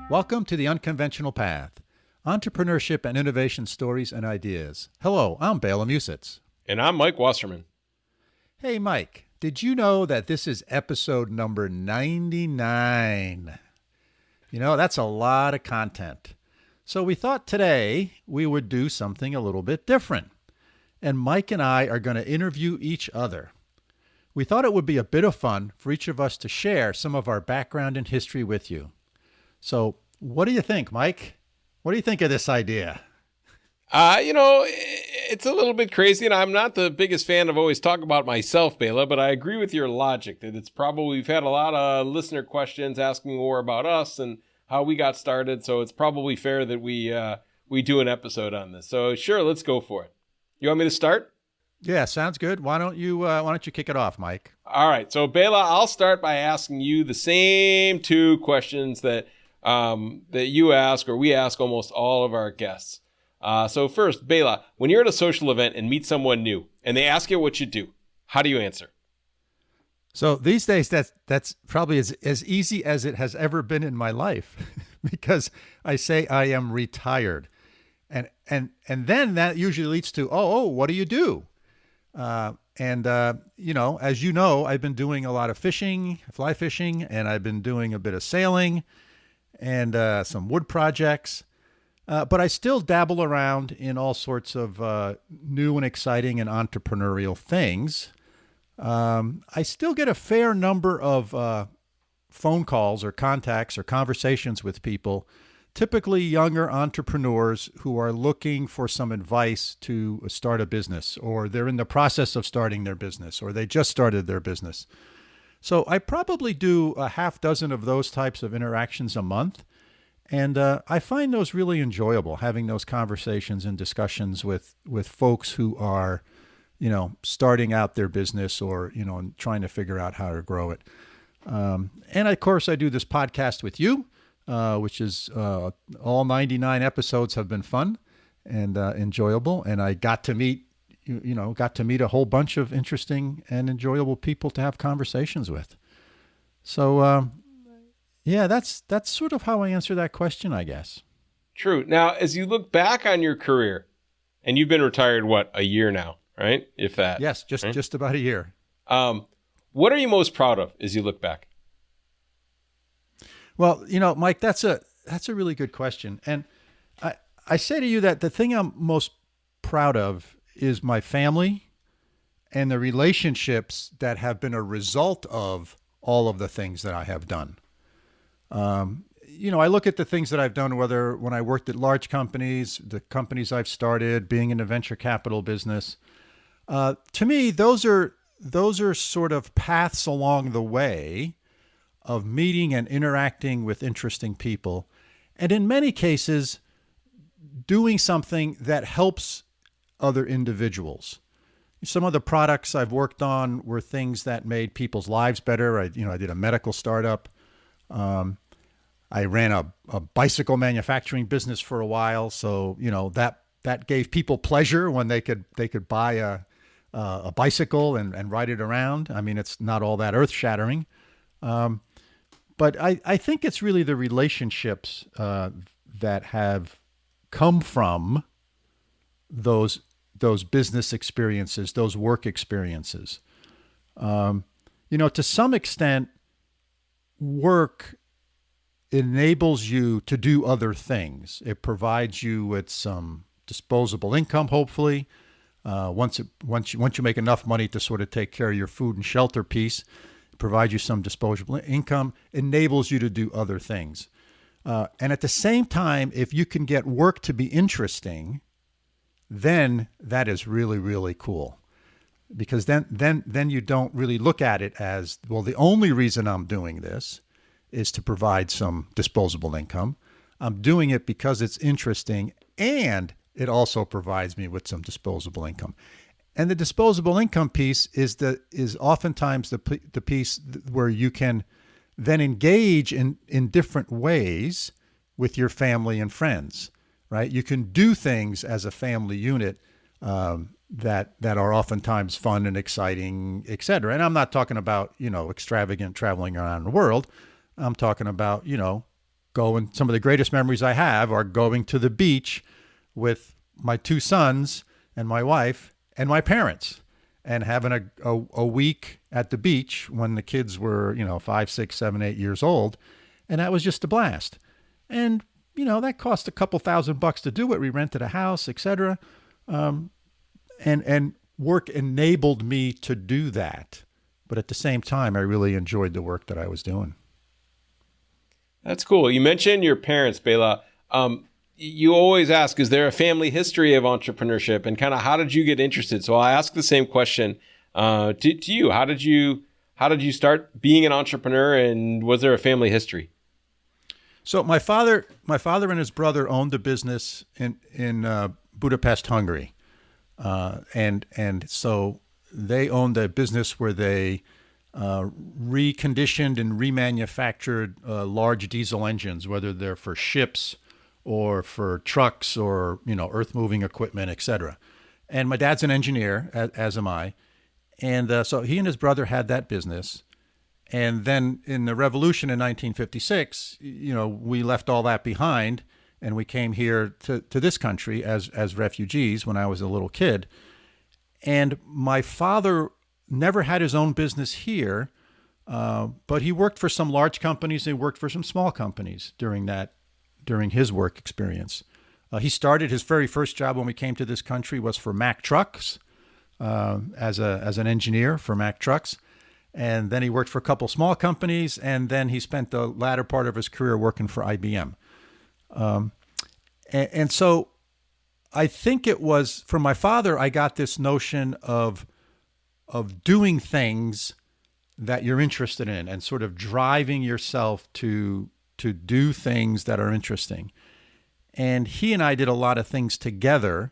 Welcome to The Unconventional Path, entrepreneurship and innovation stories and ideas. Hello, I'm Bela and Mike. And I'm Mike Wasserman. Hey, Mike, did you know that this is episode number 99? You know, that's a lot of content. So we thought today we would do something a little bit different. And Mike and I are going to interview each other. We thought it would be a bit of fun for each of us to share some of our background and history with you. So what do you think, Mike? What do you think of this idea? It's a little bit crazy, and I'm not the biggest fan of always talking about myself, Bela, but I agree with your logic that it's probably, we've had a lot of listener questions asking more about us and how we got started, so it's probably fair that we do an episode on this. So sure, let's go for it. You want me to start? Yeah, sounds good. Why don't you kick it off, Mike? All right. So Bela, I'll start by asking you the same two questions that you ask, or we ask almost all of our guests. So first, Bela, when you're at a social event and meet someone new and they ask you what you do, how do you answer? So these days, that's probably as easy as it has ever been in my life, because I say I am retired, and then that usually leads to what do you do? As you know, I've been doing a lot of fishing, fly fishing, and I've been doing a bit of sailing and some wood projects. But I still dabble around in all sorts of new and exciting and entrepreneurial things. I still get a fair number of phone calls or contacts or conversations with people, typically younger entrepreneurs who are looking for some advice to start a business, or they're in the process of starting their business, or they just started their business. So I probably do a half dozen of those types of interactions a month. And I find those really enjoyable, having those conversations and discussions with folks who are, starting out their business or, and trying to figure out how to grow it. And of course, I do this podcast with you, which is all 99 episodes have been fun and enjoyable. And I got to meet a whole bunch of interesting and enjoyable people to have conversations with. So, yeah, that's sort of how I answer that question, I guess. True. Now, as you look back on your career, and you've been retired, a year now, right? If that. Yes, just about a year. What are you most proud of as you look back? Well, Mike, that's a really good question. And I say to you that the thing I'm most proud of is my family and the relationships that have been a result of all of the things that I have done. I look at the things that I've done, whether when I worked at large companies, the companies I've started, being in the venture capital business. To me, those are sort of paths along the way of meeting and interacting with interesting people. And in many cases, doing something that helps other individuals. Some of the products I've worked on were things that made people's lives better. I did a medical startup. I ran a bicycle manufacturing business for a while. So, that gave people pleasure when they could buy a bicycle and ride it around. I mean, it's not all that earth shattering. But I think it's really the relationships that have come from those business experiences, those work experiences. To some extent, work enables you to do other things. It provides you with some disposable income, hopefully. Once you make enough money to sort of take care of your food and shelter piece, it provides you some disposable income, enables you to do other things. And at the same time, if you can get work to be interesting, then that is really, really cool. Because then you don't really look at it as, well, the only reason I'm doing this is to provide some disposable income. I'm doing it because it's interesting, and it also provides me with some disposable income. And the disposable income piece is oftentimes the piece where you can then engage in different ways with your family and friends, right? You can do things as a family unit that are oftentimes fun and exciting, et cetera. And I'm not talking about, extravagant traveling around the world. I'm talking about, going. Some of the greatest memories I have are going to the beach with my two sons and my wife and my parents, and having a week at the beach when the kids were, 5, 6, 7, 8 years old. And that was just a blast. And, that cost a couple $1,000 to do it. We rented a house, etc. And work enabled me to do that. But at the same time, I really enjoyed the work that I was doing. That's cool. You mentioned your parents, Bela. You always ask, is there a family history of entrepreneurship, and kind of how did you get interested? So I ask the same question to you. How did you start being an entrepreneur, and was there a family history? So my father and his brother owned a business in Budapest, Hungary, and so they owned a business where they reconditioned and remanufactured large diesel engines, whether they're for ships or for trucks or, earth moving equipment, etc. And my dad's an engineer, as am I. And so he and his brother had that business. And then in the revolution in 1956, we left all that behind and we came here to this country as refugees when I was a little kid. And my father never had his own business here, but he worked for some large companies. He worked for some small companies during his work experience. He started his very first job when we came to this country was for Mack Trucks, as an engineer for Mack Trucks. And then he worked for a couple small companies, and then he spent the latter part of his career working for IBM. And so I think it was from my father, I got this notion of doing things that you're interested in and sort of driving yourself to do things that are interesting. And he and I did a lot of things together,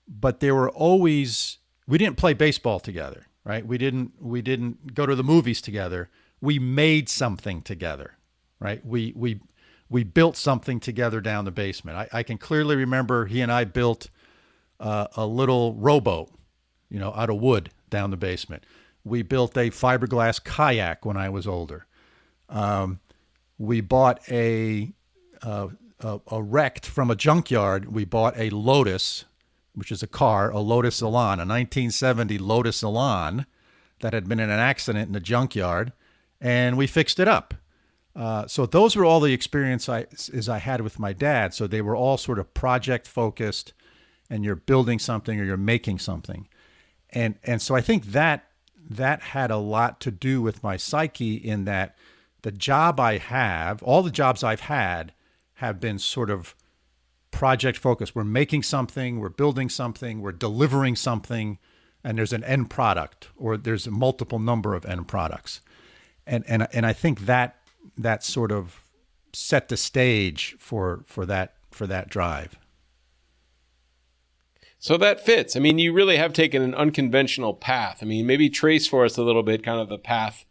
but they were always, we didn't play baseball together, right? We didn't go to the movies together. We made something together, right? We built something together down the basement. I can clearly remember he and I built a little rowboat, out of wood down the basement. We built a fiberglass kayak when I was older. We bought a wrecked from a junkyard. We bought a Lotus, which is a car, a Lotus Elan, a 1970 Lotus Elan that had been in an accident in the junkyard, and we fixed it up. So those were all the experiences I had with my dad. So they were all sort of project focused, and you're building something or you're making something. And so I think that had a lot to do with my psyche, in that the job I have, all the jobs I've had have been sort of project focused. We're making something, we're building something, we're delivering something, and there's an end product, or there's a multiple number of end products. And I think that sort of set the stage for that drive. So that fits. I mean, you really have taken an unconventional path. I mean, maybe trace for us a little bit kind of the path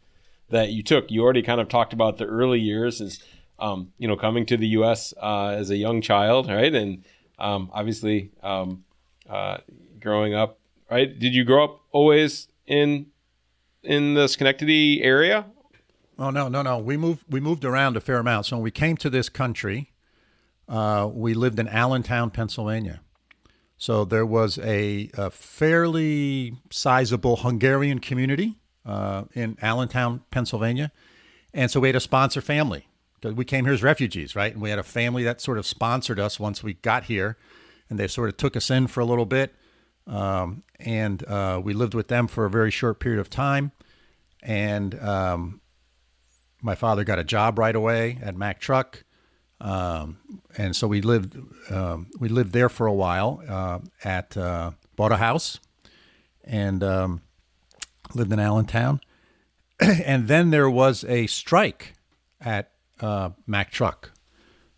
that you took. You already kind of talked about the early years as, coming to the U.S. As a young child, right? And obviously growing up, right? Did you grow up always in the Schenectady area? Oh, no. We moved around a fair amount. So when we came to this country, we lived in Allentown, Pennsylvania. So there was a fairly sizable Hungarian community in Allentown, Pennsylvania. And so we had a sponsor family, because we came here as refugees, right? And we had a family that sort of sponsored us once we got here, and they sort of took us in for a little bit. And we lived with them for a very short period of time. And my father got a job right away at Mack Truck. And so we lived there for a while, bought a house, and lived in Allentown. And then there was a strike at Mack Truck.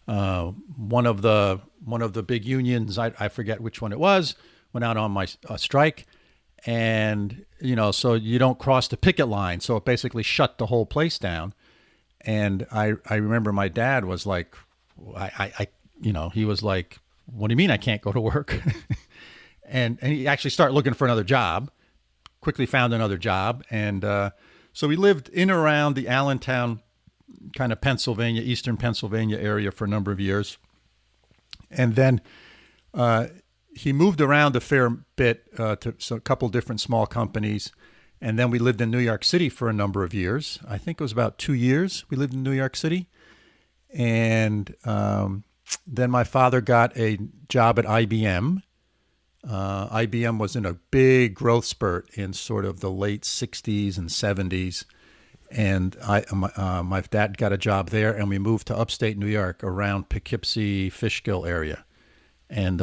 One of the big unions, I forget which one it was, went out on a strike. And, so you don't cross the picket line. So it basically shut the whole place down. And I remember my dad was like, he was like, what do you mean I can't go to work? and he actually started looking for another job, quickly found another job. And so we lived in around the Allentown kind of Pennsylvania, eastern Pennsylvania area for a number of years. And then he moved around a fair bit to a couple different small companies. And then we lived in New York City for a number of years. I think it was about 2 years we lived in New York City. And then my father got a job at IBM. IBM was in a big growth spurt in sort of the late 60s and 70s. And my dad got a job there, and we moved to upstate New York around Poughkeepsie, Fishkill area. And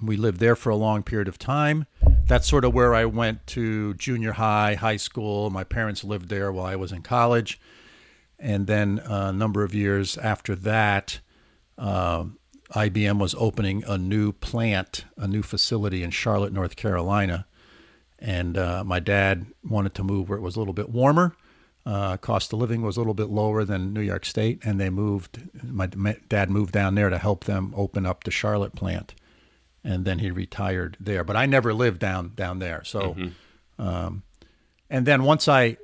we lived there for a long period of time. That's sort of where I went to junior high, high school. My parents lived there while I was in college. And then a number of years after that, IBM was opening a new plant, a new facility in Charlotte, North Carolina. And my dad wanted to move where it was a little bit warmer. Cost of living was a little bit lower than New York State. And my dad moved down there to help them open up the Charlotte plant. And then he retired there. But I never lived down there. So, and then once I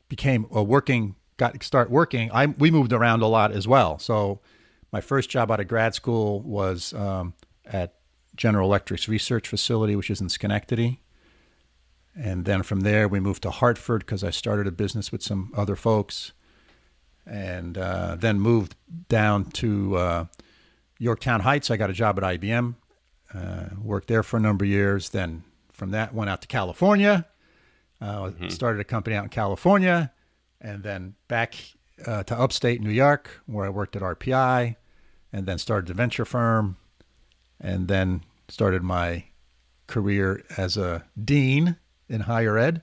became start working, we moved around a lot as well. So my first job out of grad school was at General Electric's research facility, which is in Schenectady. And then from there, we moved to Hartford because I started a business with some other folks. And then moved down to Yorktown Heights. I got a job at IBM, worked there for a number of years. Then from that, went out to California, started a company out in California, and then back to upstate New York, where I worked at RPI, and then started a venture firm, and then started my career as a dean in higher ed,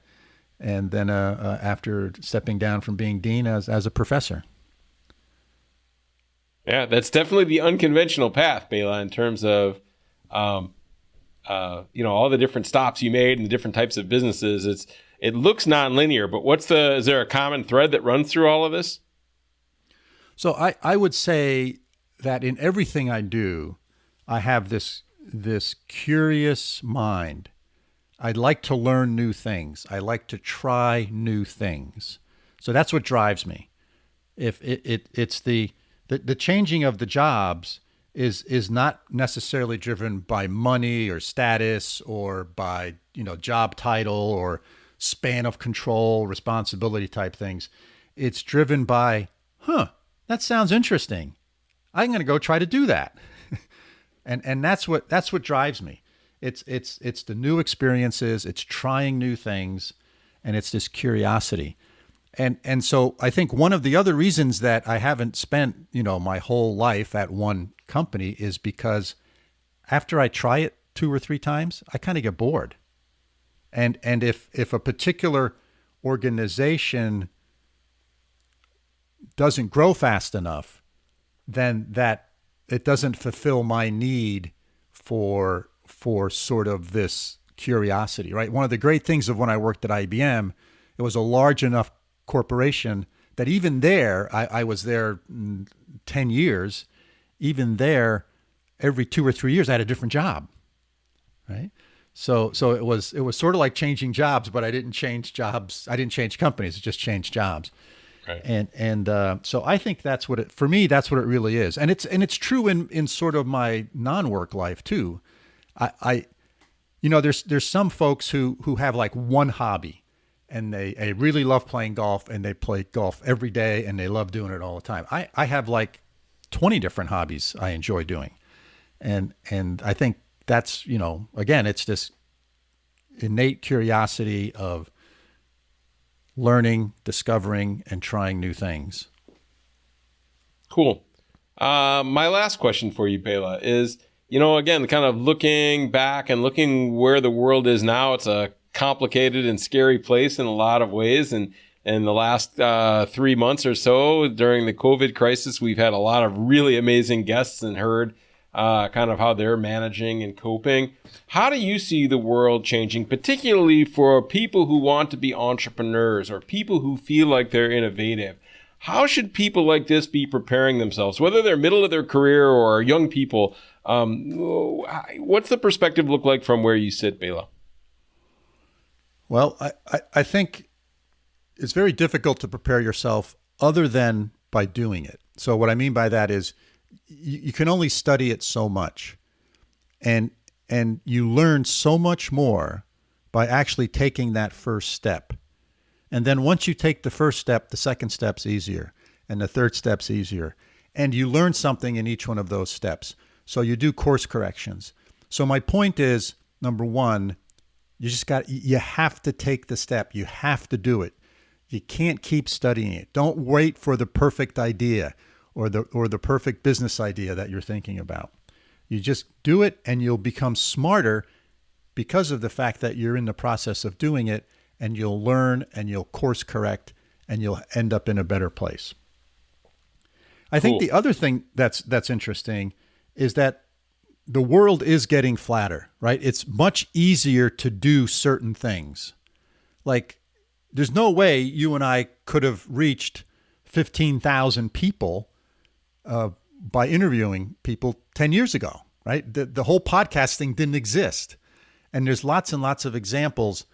and then after stepping down from being dean as a professor. Yeah, that's definitely the unconventional path, Bela, in terms of, all the different stops you made and the different types of businesses. It looks nonlinear, but is there a common thread that runs through all of this? So I would say that in everything I do, I have this curious mind. I'd like to learn new things. I like to try new things. So that's what drives me. If it's the changing of the jobs is not necessarily driven by money or status or by, job title or span of control, responsibility type things. It's driven by, that sounds interesting. I'm going to go try to do that. and that's what drives me. It's the new experiences, it's trying new things, and it's this curiosity. And so I think one of the other reasons that I haven't spent, my whole life at one company is because after I try it 2 or 3 times, I kind of get bored. And if a particular organization doesn't grow fast enough, then that it doesn't fulfill my need for sort of this curiosity, right? One of the great things of when I worked at IBM, it was a large enough corporation that even there, I was there 10 years, even there, every 2 or 3 years, I had a different job, right? So it was sort of like changing jobs, but I didn't change jobs. I didn't change companies. It just changed jobs. Right. And so I think that's what for me, that's what it really is. And it's true in sort of my non-work life too. There's some folks who have like one hobby and they really love playing golf and they play golf every day and they love doing it all the time. I have like 20 different hobbies I enjoy doing. And I think that's, again, it's this innate curiosity of learning, discovering, and trying new things. Cool. My last question for you, Bela, is, again, kind of looking back and looking where the world is now. It's a complicated and scary place in a lot of ways. And in the last 3 months or so during the COVID crisis, we've had a lot of really amazing guests and heard kind of how they're managing and coping. How do you see the world changing, particularly for people who want to be entrepreneurs or people who feel like they're innovative? How should people like this be preparing themselves, whether they're middle of their career or young people? What's the perspective look like from where you sit, Bela? Well, I think it's very difficult to prepare yourself other than by doing it. So what I mean by that is you can only study it so much, and you learn so much more by actually taking that first step. And then once you take the first step, the second step's easier, and the third step's easier. And you learn something in each one of those steps. So you do course corrections. So my point is, number one, you have to take the step. You have to do it. You can't keep studying it. Don't wait for the perfect idea or the perfect business idea that you're thinking about. You just do it, and you'll become smarter because of the fact that you're in the process of doing it, and you'll learn and you'll course correct and you'll end up in a better place. I think the other thing that's interesting is that the world is getting flatter, right? It's much easier to do certain things. Like, there's no way you and I could have reached 15,000 people by interviewing people 10 years ago, right? The whole podcast thing didn't exist. And there's lots and lots of examples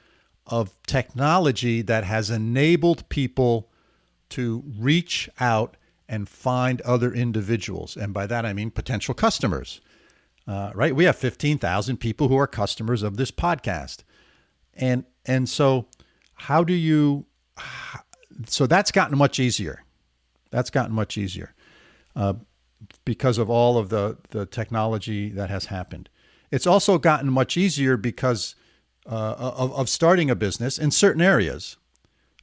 of technology that has enabled people to reach out and find other individuals. And by that, I mean potential customers, right? We have 15,000 people who are customers of this podcast. And so so that's gotten much easier. That's gotten much easier because of all of the technology that has happened. It's also gotten much easier because of starting a business in certain areas.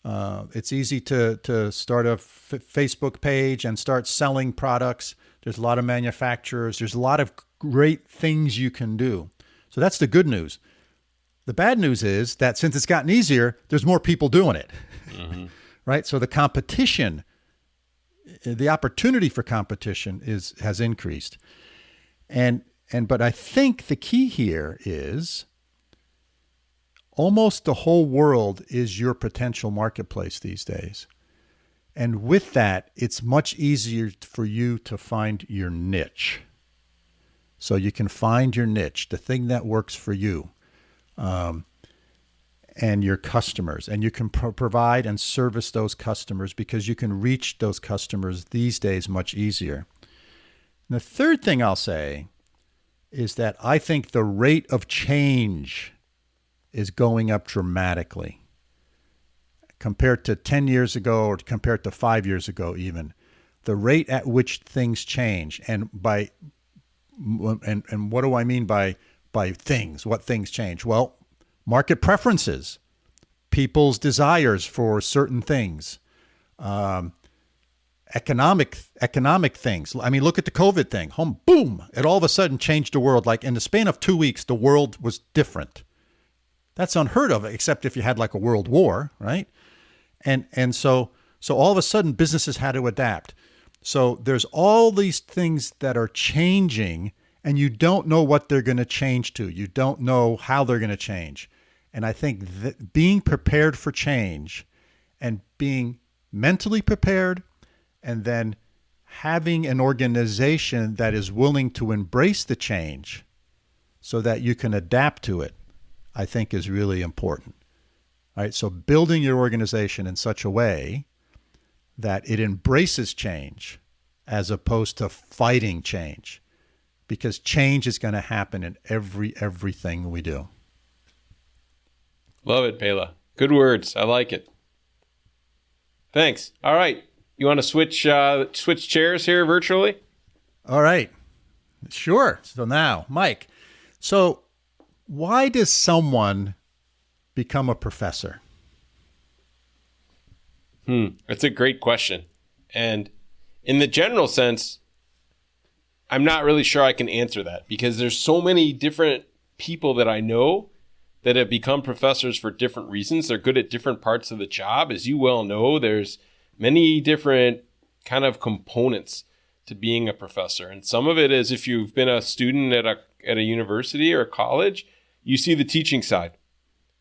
It's easy to start a Facebook page and start selling products. There's a lot of manufacturers. There's a lot of great things you can do. So that's the good news. The bad news is that since it's gotten easier, there's more people doing it, right? So the competition, the opportunity for competition has increased. But I think the key here is almost the whole world is your potential marketplace these days. And with that, it's much easier for you to find your niche. So you can find your niche, the thing that works for you, and your customers. And you can provide and service those customers because you can reach those customers these days much easier. And the third thing I'll say is that I think the rate of change is going up dramatically compared to 10 years ago or compared to 5 years ago even. The rate at which things change, and what do I mean by things? What things change? Well, market preferences, people's desires for certain things, economic things. I mean, look at the COVID thing. Boom! It all of a sudden changed the world. Like in the span of 2 weeks, the world was different. That's unheard of, except if you had like a world war, right? And so all of a sudden businesses had to adapt. So there's all these things that are changing, and you don't know what they're going to change to. You don't know how they're going to change. And I think that being prepared for change and being mentally prepared, and then having an organization that is willing to embrace the change so that you can adapt to it, I think is really important. All right, so building your organization in such a way that it embraces change as opposed to fighting change, because change is going to happen in everything we do. Love it, Bela. Good words. I like it. Thanks. All right. You want to switch chairs here virtually? All right. Sure. So now, Mike, so why does someone become a professor? That's a great question. And in the general sense, I'm not really sure I can answer that, because there's so many different people that I know that have become professors for different reasons. They're good at different parts of the job. As you well know, there's many different kind of components to being a professor. And some of it is, if you've been a student at a university or a college, you see the teaching side.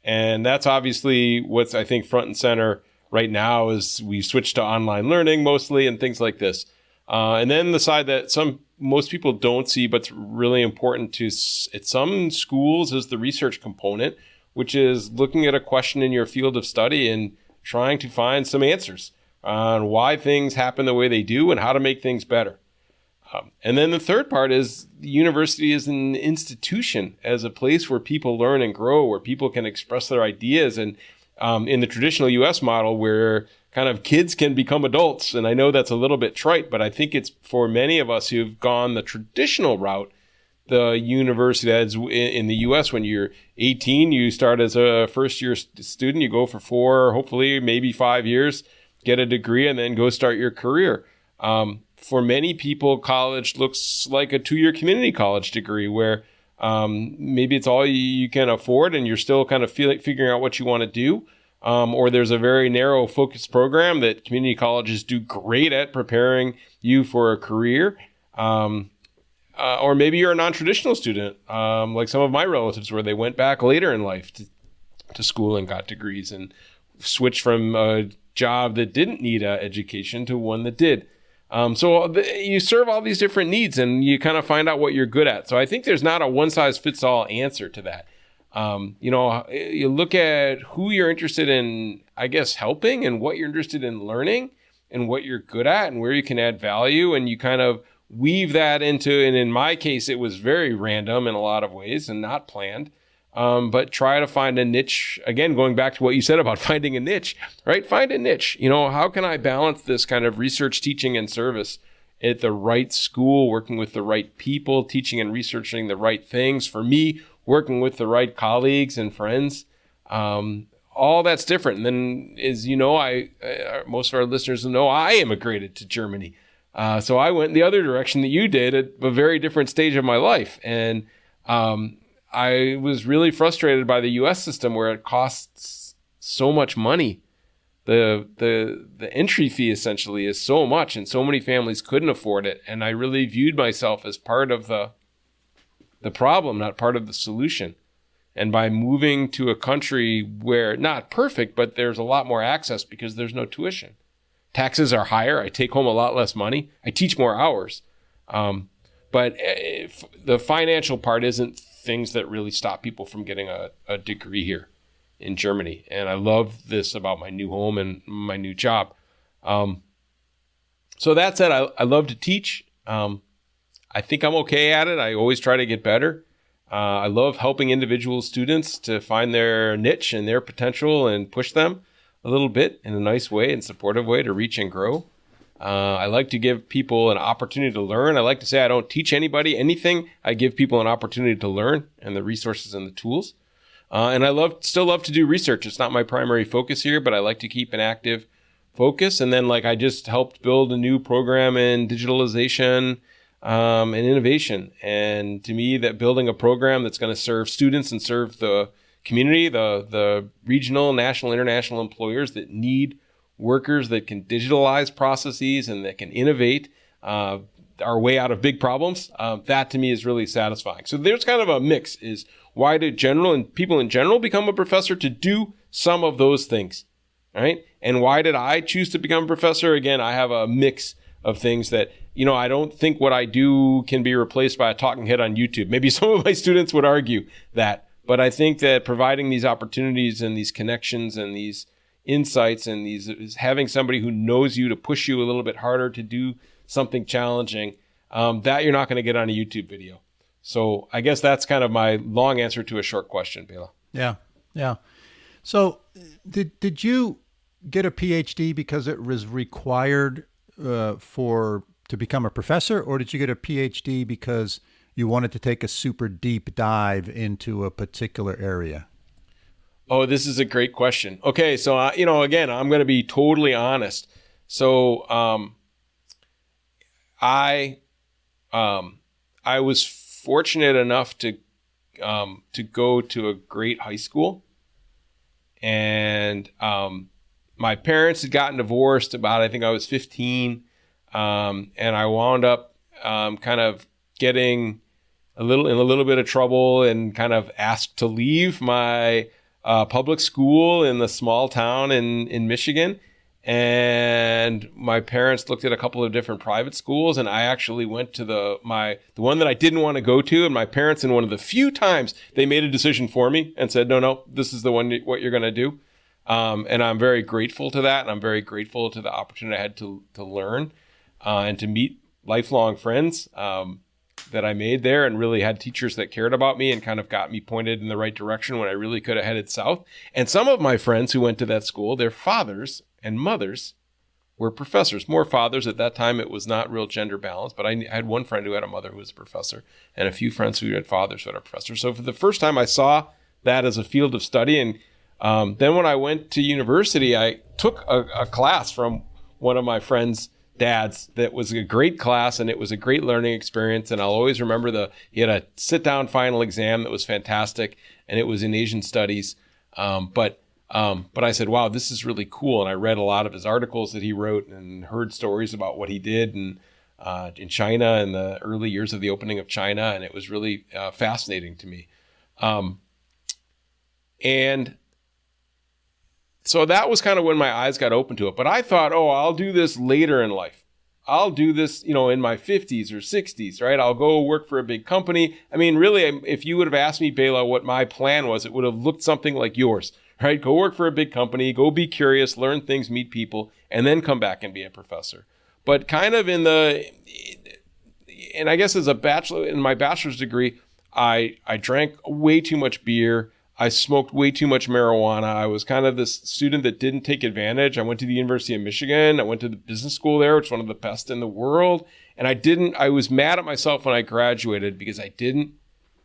And that's obviously what's, I think, front and center right now, is we switched to online learning mostly and things like this. And then the side that most people don't see, but's really important at some schools, is the research component, which is looking at a question in your field of study and trying to find some answers on why things happen the way they do and how to make things better. And then the third part is the university is an institution, as a place where people learn and grow, where people can express their ideas. And in the traditional U.S. model, where kind of kids can become adults, and I know that's a little bit trite, but I think it's for many of us who've gone the traditional route, the university that's in the U.S., when you're 18, you start as a first-year student, you go for 4, hopefully maybe 5 years, get a degree, and then go start your career. For many people, college looks like a 2-year community college degree where maybe it's all you can afford and you're still kind of figuring out what you want to do. Or there's a very narrow focused program that community colleges do great at preparing you for a career. Or maybe you're a non-traditional student, like some of my relatives where they went back later in life to school and got degrees and switched from a job that didn't need an education to one that did. So you serve all these different needs and you kind of find out what you're good at. So I think there's not a one-size-fits-all answer to that. You look at who you're interested in, I guess, helping and what you're interested in learning and what you're good at and where you can add value. And you kind of weave that into, and in my case, it was very random in a lot of ways and not planned. But try to find a niche, again, going back to what you said about finding a niche, right? Find a niche. How can I balance this kind of research, teaching, and service at the right school, working with the right people, teaching and researching the right things? For me, working with the right colleagues and friends. All that's different. And then, as you know, most of our listeners know I immigrated to Germany. So I went the other direction that you did at a very different stage of my life. And I was really frustrated by the U.S. system where it costs so much money. The entry fee essentially is so much, and so many families couldn't afford it. And I really viewed myself as part of the problem, not part of the solution. And by moving to a country where, not perfect, but there's a lot more access because there's no tuition. Taxes are higher. I take home a lot less money. I teach more hours. But the financial part isn't things that really stop people from getting a degree here in Germany. And I love this about my new home and my new job. So that said, I love to teach. I think I'm okay at it. I always try to get better. I love helping individual students to find their niche and their potential and push them a little bit in a nice way and supportive way to reach and grow. I like to give people an opportunity to learn. I like to say I don't teach anybody anything. I give people an opportunity to learn and the resources and the tools. And I still love to do research. It's not my primary focus here, but I like to keep an active focus. And then I just helped build a new program in digitalization and innovation. And to me, that building a program that's going to serve students and serve the community, the regional, national, international employers that need workers that can digitalize processes and that can innovate our way out of big problems. That to me is really satisfying. So there's kind of a mix. Is why do people in general become a professor? To do some of those things, right? And why did I choose to become a professor? Again, I have a mix of things that, I don't think what I do can be replaced by a talking head on YouTube. Maybe some of my students would argue that, but I think that providing these opportunities and these connections and these insights and is having somebody who knows you to push you a little bit harder to do something challenging, that you're not going to get on a YouTube video. So I guess that's kind of my long answer to a short question, Bela. Yeah. So did you get a PhD because it was required to become a professor, or did you get a PhD because you wanted to take a super deep dive into a particular area? Oh, this is a great question. Okay, so again, I'm going to be totally honest. So, I was fortunate enough to go to a great high school, and my parents had gotten divorced about, I think I was 15, and I wound up kind of getting in a little bit of trouble and kind of asked to leave my public school in the small town in Michigan. And my parents looked at a couple of different private schools, and I actually went to the one that I didn't want to go to. And my parents, in one of the few times they made a decision for me and said, no, this is the one, what you're going to do. And I'm very grateful to that. And I'm very grateful to the opportunity I had to learn and to meet lifelong friends that I made there, and really had teachers that cared about me and kind of got me pointed in the right direction when I really could have headed south. And some of my friends who went to that school, their fathers and mothers were professors. More fathers. At that time, it was not real gender balanced, but I had one friend who had a mother who was a professor and a few friends who had fathers who had a professor. So for the first time, I saw that as a field of study. And then when I went to university, I took a class from one of my friends' dads that was a great class, and it was a great learning experience. And I'll always remember he had a sit-down final exam that was fantastic, and it was in Asian studies. But I said, wow, this is really cool. And I read a lot of his articles that he wrote and heard stories about what he did in China in the early years of the opening of China. And it was really fascinating to me. And so that was kind of when my eyes got open to it. But I thought, I'll do this later in life. I'll do this, in my 50s or 60s, right? I'll go work for a big company. I mean, really, if you would have asked me, Bela, what my plan was, it would have looked something like yours, right? Go work for a big company, go be curious, learn things, meet people, and then come back and be a professor. But kind of and I guess as in my bachelor's degree, I drank way too much beer. I smoked way too much marijuana. I was kind of this student that didn't take advantage. I went to the University of Michigan. I went to the business school there, which is one of the best in the world. And I was mad at myself when I graduated because I didn't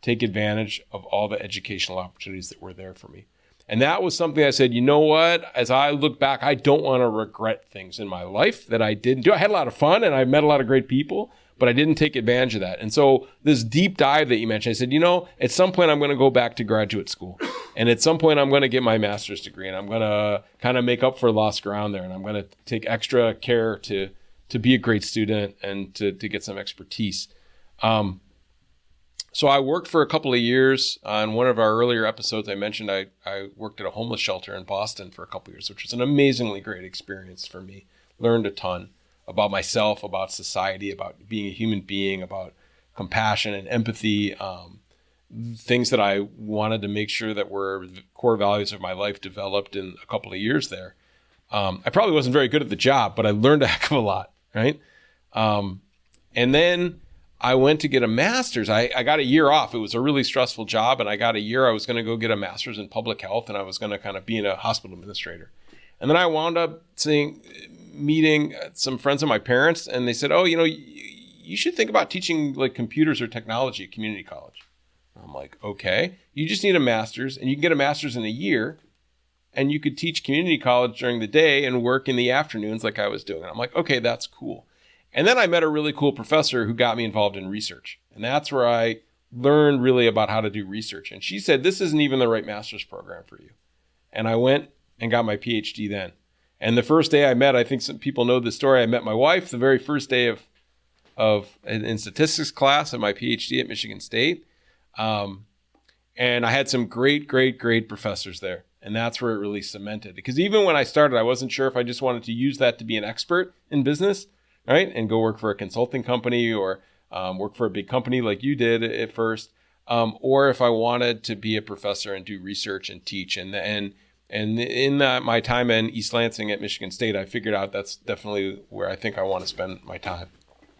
take advantage of all the educational opportunities that were there for me. And that was something I said, you know what? As I look back, I don't want to regret things in my life that I didn't do. I had a lot of fun and I met a lot of great people, but I didn't take advantage of that. And so this deep dive that you mentioned, I said, at some point I'm going to go back to graduate school. And at some point I'm going to get my master's degree, and I'm going to kind of make up for lost ground there. And I'm going to take extra care to be a great student and to get some expertise. So I worked for a couple of years. On one of our earlier episodes, I mentioned I worked at a homeless shelter in Boston for a couple of years, which was an amazingly great experience for me. Learned a ton about myself, about society, about being a human being, about compassion and empathy, things that I wanted to make sure that were the core values of my life developed in a couple of years there. I probably wasn't very good at the job, but I learned a heck of a lot, right? And then I went to get a master's. I got a year off. It was a really stressful job, and I got a year. I was going to go get a master's in public health, and I was going to kind of be a hospital administrator. And then I wound up meeting some friends of my parents, and they said, you should think about teaching like computers or technology at community college. I'm like, okay, you just need a master's, and you can get a master's in a year, and you could teach community college during the day and work in the afternoons like I was doing. And I'm like, okay, that's cool. And then I met a really cool professor who got me involved in research. And that's where I learned really about how to do research. And she said, this isn't even the right master's program for you. And I went and got my PhD then. And the first day I met, I think some people know this story, I met my wife the very first day in statistics class of my PhD at Michigan State. And I had some great professors there. And that's where it really cemented. Because even when I started, I wasn't sure if I just wanted to use that to be an expert in business, right? And go work for a consulting company or work for a big company like you did at first. Or if I wanted to be a professor and do research and teach. And in my time in East Lansing at Michigan State, I figured out that's definitely where I think I want to spend my time.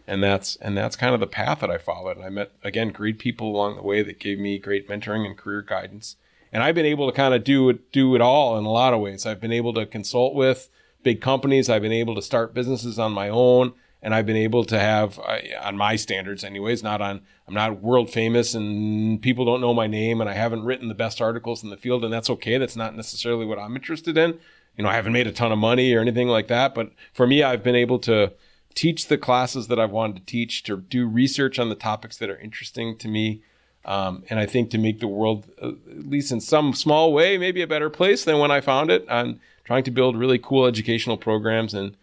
And that's kind of the path that I followed. And I met, again, great people along the way that gave me great mentoring and career guidance. And I've been able to kind of do it all in a lot of ways. I've been able to consult with big companies. I've been able to start businesses on my own. And I've been able to have, on my standards anyways, I'm not world famous and people don't know my name and I haven't written the best articles in the field, and that's okay. That's not necessarily what I'm interested in. I haven't made a ton of money or anything like that. But for me, I've been able to teach the classes that I've wanted to teach, to do research on the topics that are interesting to me. And I think to make the world, at least in some small way, maybe a better place than when I found it. I'm trying to build really cool educational programs and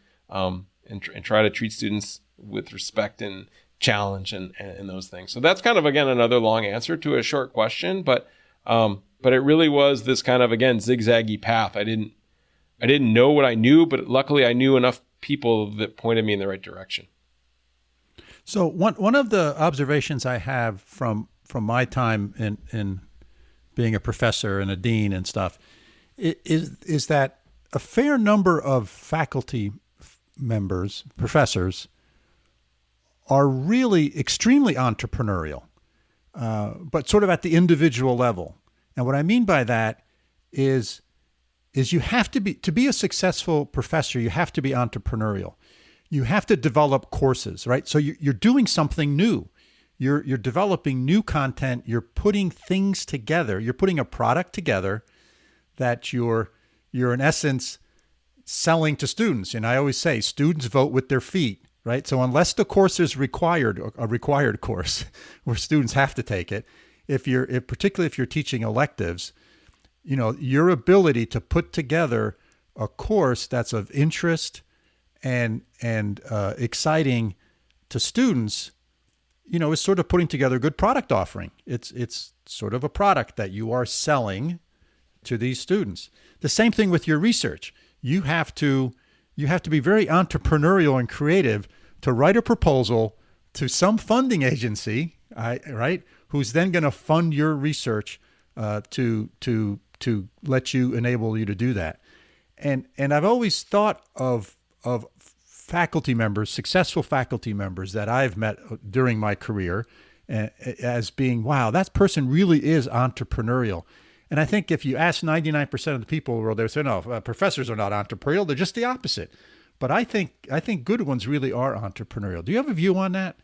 try to treat students with respect and challenge and those things. So that's kind of, again, another long answer to a short question, but it really was this kind of, again, zigzaggy path. I didn't know what I knew, but luckily I knew enough people that pointed me in the right direction. So one of the observations I have from my time in being a professor and a dean and stuff is that a fair number of faculty members, professors, are really extremely entrepreneurial, but sort of at the individual level. And what I mean by that is you have to be a successful professor, you have to be entrepreneurial. You have to develop courses, right? So you're doing something new. You're developing new content. You're putting things together. You're putting a product together that you're in essence selling to students. And I always say students vote with their feet, right? So unless the course is required, a required course where students have to take it, particularly if you're teaching electives, your ability to put together a course that's of interest and exciting to students, is sort of putting together a good product offering. It's sort of a product that you are selling to these students. The same thing with your research. You have to be very entrepreneurial and creative to write a proposal to some funding agency, right? Who's then going to fund your research to let you enable you to do that. And I've always thought of faculty members, successful faculty members that I've met during my career as being, wow, that person really is entrepreneurial. And I think if you ask 99% of the people, well, they'll say, no, professors are not entrepreneurial. They're just the opposite. But I think good ones really are entrepreneurial. Do you have a view on that?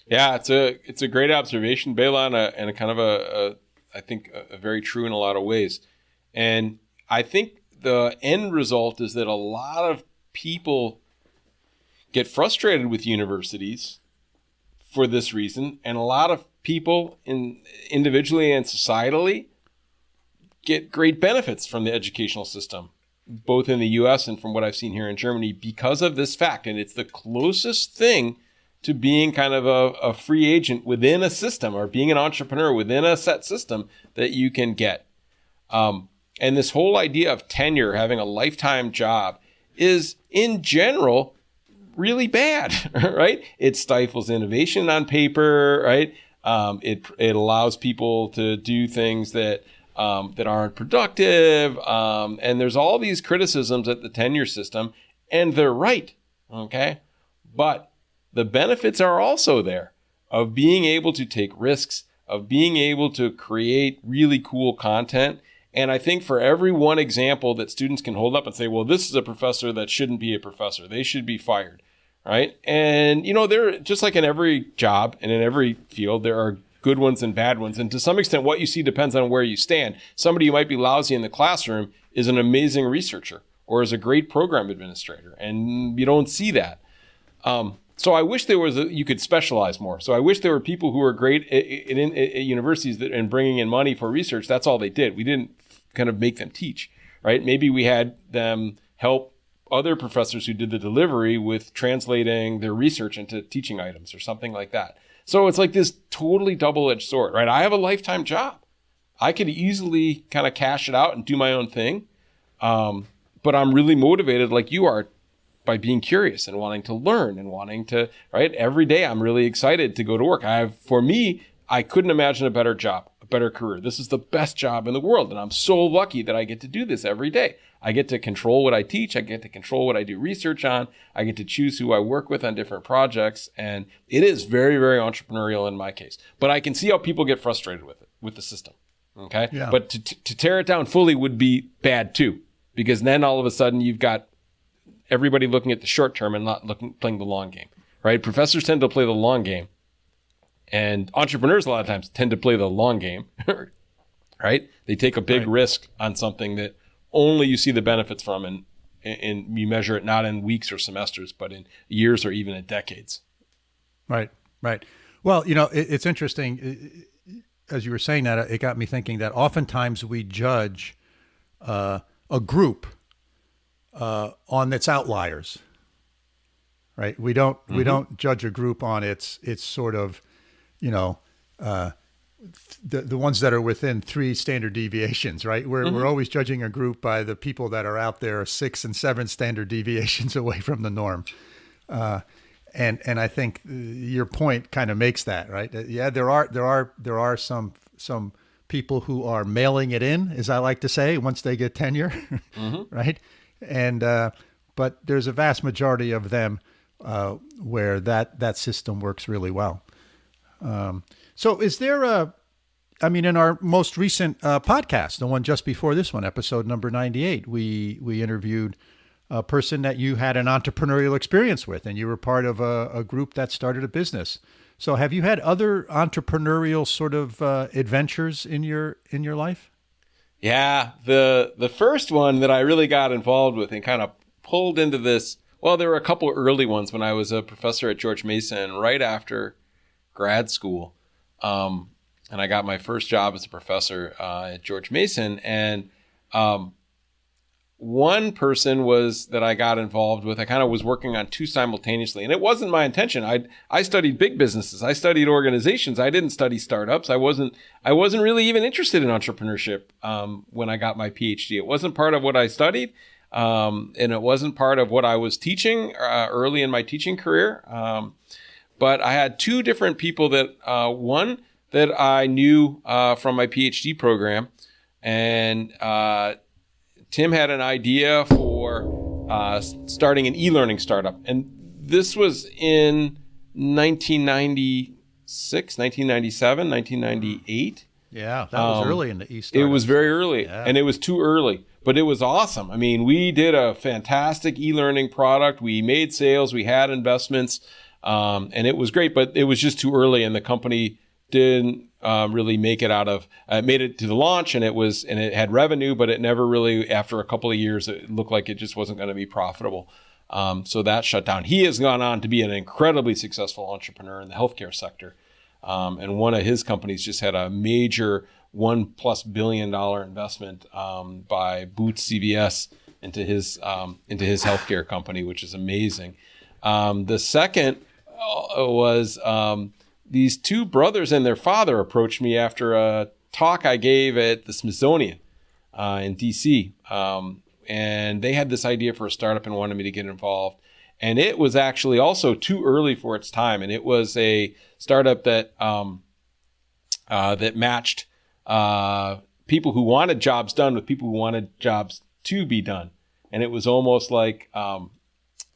Yeah, it's a great observation, Bela, and a kind of I think a very true in a lot of ways. And I think the end result is that a lot of people get frustrated with universities for this reason, and a lot of people individually and societally get great benefits from the educational system, both in the US and from what I've seen here in Germany, because of this fact. And it's the closest thing to being kind of a free agent within a system, or being an entrepreneur within a set system that you can get. And this whole idea of tenure, having a lifetime job, is in general really bad, right? It stifles innovation on paper, right? It allows people to do things that aren't productive. And there's all these criticisms at the tenure system, and they're right, okay? But the benefits are also there of being able to take risks, of being able to create really cool content. And I think for every one example that students can hold up and say, well, this is a professor that shouldn't be a professor, they should be fired, right? And, they're just like in every job and in every field, there are good ones and bad ones. And to some extent, what you see depends on where you stand. Somebody who might be lousy in the classroom is an amazing researcher or is a great program administrator. And you don't see that. So I wish you could specialize more. So I wish there were people who were great at universities and bringing in money for research. That's all they did. We didn't kind of make them teach, right? Maybe we had them help other professors who did the delivery with translating their research into teaching items or something like that. So it's like this totally double-edged sword, right? I have a lifetime job. I could easily kind of cash it out and do my own thing. But I'm really motivated, like you are, by being curious and wanting to learn and wanting to, right? Every day I'm really excited to go to work. For me, I couldn't imagine a better job, a better career. This is the best job in the world. And I'm so lucky that I get to do this every day. I get to control what I teach. I get to control what I do research on. I get to choose who I work with on different projects. And it is very, very entrepreneurial in my case. But I can see how people get frustrated with it, with the system. Okay. Yeah. But to tear it down fully would be bad too, because then all of a sudden you've got everybody looking at the short term and not playing the long game, right? Professors tend to play the long game, and entrepreneurs a lot of times tend to play the long game, right? They take a big risk on something that only you see the benefits from, and you measure it not in weeks or semesters, but in years or even in decades. Right. Well, it's interesting. As you were saying that, it got me thinking that oftentimes we judge a group on its outliers, right? We don't judge a group on its sort of, the ones that are within 3 standard deviations, right? We're always judging a group by the people that are out there 6 and 7 standard deviations away from the norm. And I think your point kind of makes that, right? Yeah, there are some people who are mailing it in, as I like to say, once they get tenure, right? And but there's a vast majority of them where that system works really well. So is there in our most recent podcast, the one just before this one, episode number 98, we interviewed a person that you had an entrepreneurial experience with, and you were part of a group that started a business. So have you had other entrepreneurial sort of adventures in your life? Yeah, the first one that I really got involved with and kind of pulled into this, well, there were a couple early ones when I was a professor at George Mason right after grad school. And I got my first job as a professor at George Mason. And one person was that I got involved with, I kind of was working on two simultaneously. And it wasn't my intention. I studied big businesses. I studied organizations. I didn't study startups. I wasn't really even interested in entrepreneurship when I got my PhD. It wasn't part of what I studied. And it wasn't part of what I was teaching early in my teaching career. But I had two different people that, one that I knew from my PhD program, and Tim had an idea for starting an e-learning startup. And this was in 1996, 1997, 1998. Yeah, that was early in the e-startup. It was very early, yeah. And it was too early, but it was awesome. I mean, we did a fantastic e-learning product. We made sales. We had investments, and it was great, but it was just too early, and the company didn't really make it made it to the launch, and it had revenue, but it never really, after a couple of years, it looked like it just wasn't going to be profitable. So that shut down. He has gone on to be an incredibly successful entrepreneur in the healthcare sector. And one of his companies just had a major $1+ billion investment by Boots CVS into his healthcare company, which is amazing. The second was these two brothers and their father approached me after a talk I gave at the Smithsonian in DC. And they had this idea for a startup and wanted me to get involved. And it was actually also too early for its time. And it was a startup that that matched people who wanted jobs done with people who wanted jobs to be done. And it was almost like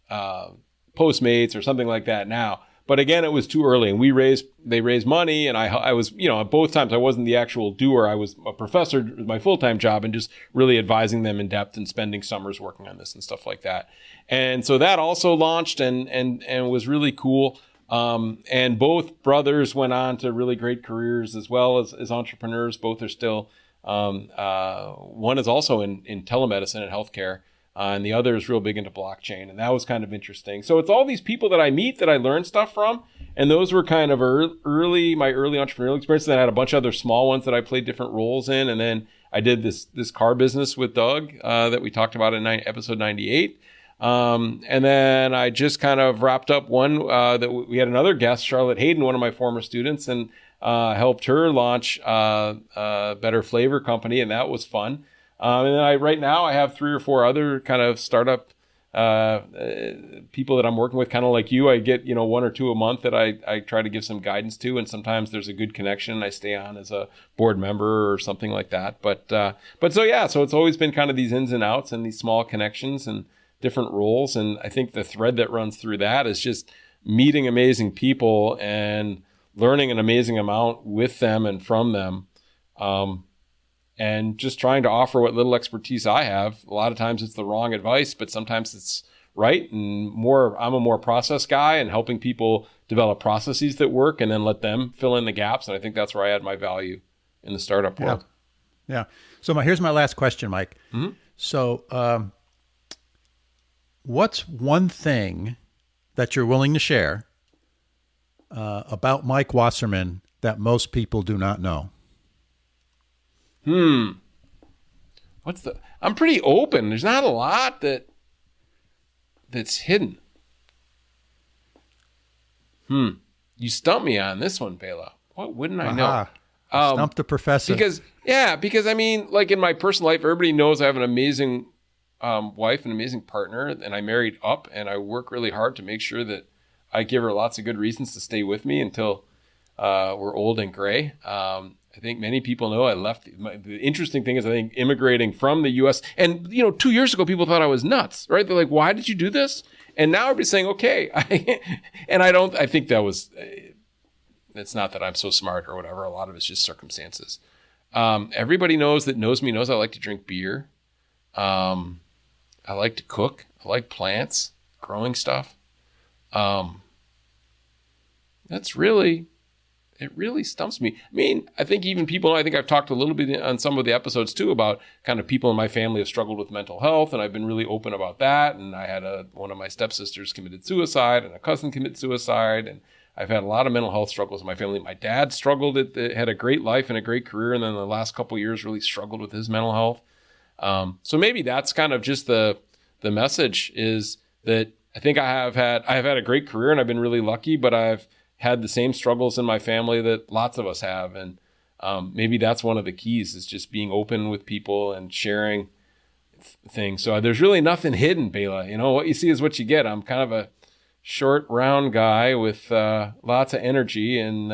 Postmates or something like that now. But again, it was too early, and they raised money, and I was, both times I wasn't the actual doer. I was a professor, my full-time job, and just really advising them in depth and spending summers working on this and stuff like that. And so that also launched and was really cool. And both brothers went on to really great careers as well as entrepreneurs. Both are still, one is also in telemedicine and healthcare. And the other is real big into blockchain. And that was kind of interesting. So it's all these people that I meet that I learn stuff from. And those were kind of my early entrepreneurial experience. Then I had a bunch of other small ones that I played different roles in. And then I did this car business with Doug that we talked about in episode 98. And then I just kind of wrapped up one that we had another guest, Charlotte Hayden, one of my former students, and helped her launch a Better Flavor company. And that was fun. And then right now I have 3 or 4 other kind of startup people that I'm working with, kind of like you. I get 1 or 2 a month that I try to give some guidance to, and sometimes there's a good connection. I stay on as a board member or something like that. But so it's always been kind of these ins and outs and these small connections and different roles. And I think the thread that runs through that is just meeting amazing people and learning an amazing amount with them and from them. And just trying to offer what little expertise I have. A lot of times it's the wrong advice, but sometimes it's right. And I'm a more process guy, and helping people develop processes that work and then let them fill in the gaps. And I think that's where I add my value in the startup world. Yeah. So here's my last question, Mike. Mm-hmm. So what's one thing that you're willing to share about Mike Wasserman that most people do not know? I'm pretty open. There's not a lot that's hidden. You stumped me on this one, Bela. What wouldn't I know? Stumped the professor. Because I mean, like in my personal life, everybody knows I have an amazing wife, an amazing partner, and I married up, and I work really hard to make sure that I give her lots of good reasons to stay with me until we're old and gray. I think many people know I left. The interesting thing is I think immigrating from the U.S. and, 2 years ago, people thought I was nuts, right? They're like, why did you do this? And now everybody's saying, okay. I think that was, it's not that I'm so smart or whatever. A lot of it's just circumstances. Everybody knows me knows I like to drink beer. I like to cook. I like plants, growing stuff. It really stumps me. I mean, I think even people, I think I've talked a little bit on some of the episodes too about kind of people in my family have struggled with mental health, and I've been really open about that. And I had one of my stepsisters committed suicide, and a cousin committed suicide, and I've had a lot of mental health struggles in my family. My dad struggled, had a great life and a great career, and then the last couple of years really struggled with his mental health. So maybe that's kind of just the message is that I think I've had a great career and I've been really lucky, but I've had the same struggles in my family that lots of us have. And maybe that's one of the keys is just being open with people and sharing things. So there's really nothing hidden, Bela. What you see is what you get. I'm kind of a short, round guy with lots of energy and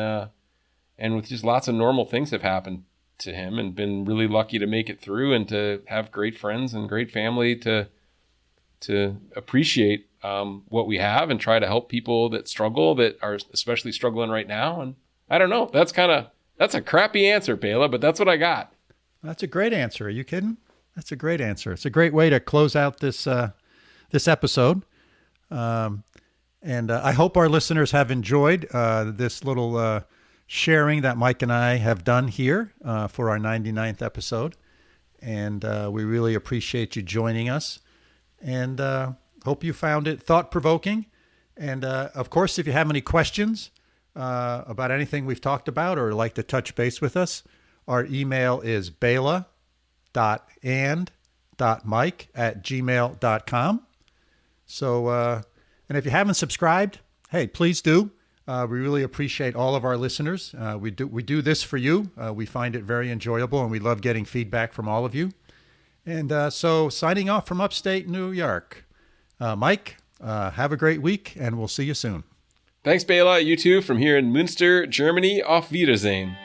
with just lots of normal things have happened to him, and been really lucky to make it through and to have great friends and great family to appreciate what we have and try to help people that struggle, that are especially struggling right now. And I don't know, that's a crappy answer, Bela, but that's what I got. That's a great answer. Are you kidding? That's a great answer. It's a great way to close out this episode. And I hope our listeners have enjoyed this little sharing that Mike and I have done here for our 99th episode. And we really appreciate you joining us. And hope you found it thought-provoking. And of course, if you have any questions about anything we've talked about or like to touch base with us, our email is bela.and.mike@gmail.com. So, and if you haven't subscribed, hey, please do. We really appreciate all of our listeners. We do this for you. We find it very enjoyable, and we love getting feedback from all of you. And so signing off from upstate New York, Mike, have a great week, and we'll see you soon. Thanks, Bela. You too, from here in Münster, Germany. Auf Wiedersehen.